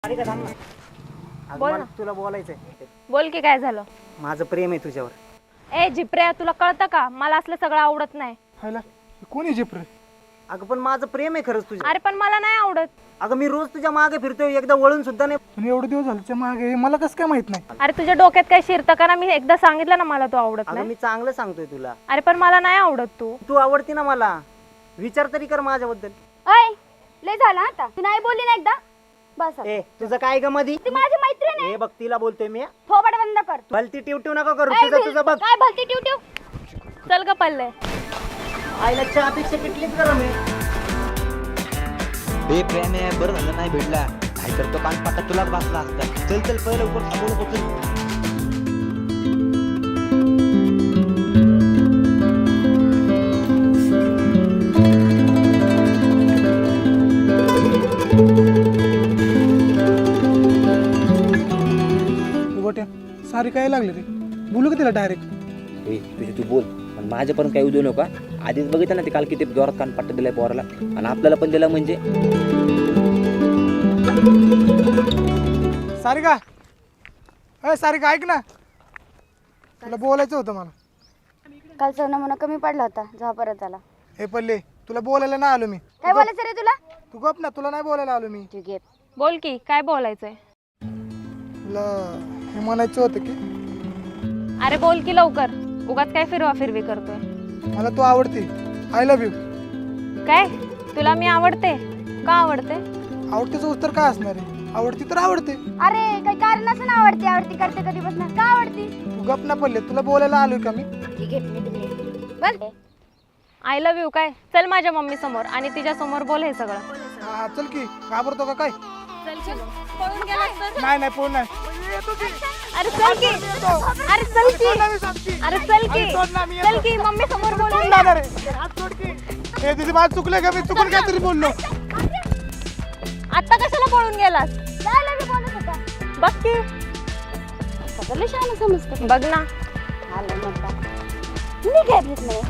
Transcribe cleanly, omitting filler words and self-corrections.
सारिका थांब ना. अगं बोल मला ना. तुला बोलायचंय. बोल की काय झालं. माझं प्रेम आहे तुझ्यावर. ए जिप्र्या, तुला कळतं का मला असलं सगळं आवडत नाही. हायला कोणी जिप्रे? अगं पण माझं प्रेम आहे खरंच तुझ्या. अरे पण मला नाही आवडत. अगं मी रोज तुझ्या मागे फिरतोय, एकदा वळून सुद्धा नाही. पण एवढे दिवस झाले मागे मला कसं काय माहित नाही? अरे तुझ्या डोक्यात काय शिरतं का ना? मी एकदा सांगितलं ना मला तू आवडत अगं नाही. मी चांगलं सांगतोय तुला. अरे पण मला नाही आवडत तू. तू आवडती ना मला. विचार तरी कर माझ्याबद्दल. अय लय झालं आता, तू नाही बोलली ना एकदा बस आता. ए तुझं काय ग मधी? ती माझी मैत्रीण आहे. ए बघ तिला बोलतोय मी. थोबड बंद कर. भलती टिवटिव नका करू. अय, तुझं बघ. काय भलती ट्यूट्यू? चल ग पल्ले. आईला चहापेक्षा किटलीच करा मी. हे प्रेम आहे, बरं झालं नाही भेटला. काय करतो कानपाटा तुलाच बसला असता. चल चल पहिलं लवकर थांबू नको चल. गोट्या सारी काय लागले रे? बोलू का तिला डायरेक्ट? ए तुझी तू बोल, पण माझ्यापर्यंत काही देऊ नका. आधीच बघितलं ना ते काल किती जोरात कानपाटा दिलाय पोराला, आणि आपल्याला पण दिला म्हणजे. सारिका, अय सारिका ऐक ना, तुला बोलायचं होतं मला. कालचा नमुना कमी पडला होता, जेव्हा परत आला. हे पल्ले, तुला बोलायला नाही आलो मी. काय बोलायचं रे तुला? तू गप ना, तुला नाही बोलायला आलो मी. तू घे. बोल की काय बोलायचंय. तुला हे म्हणायचं होतं की अरे बोल की लवकर. उगाच काय फिरवा फिरवी करतोय. मला तू आवडते. I love you. काय तुला मी आवडते? का आवडते? आवडतेचं उत्तर काय असणार आहे? आवडती तर आवडते. अरे काही कारण असं ना आवडती आवडती करते कधीपासून. का आवडती? तू गप ना पल्ले, तुला बोलायला आलोय का मी? ठीक आहे मी बोल. आय लव्ह यू काय? चल माझ्या मम्मी समोर आणि तिच्या समोर बोल हे सगळं. हा चल की, घाबरतो का काय? पळून गेलास तर? नाही नाही पोळ नाही. अरे चल की. अरे चल की. अरे चल की. चल की मम्मी समोर बोल. हे तुझी बात चुकले का? मी चुकून काहीतरी बोललो. आता कशाला पळून गेलास? जायला मी बोलत होता. बघ की. सगळं शहाणं समजतं. बघ ना. आलं म्हणता. मी काय घेत नाही.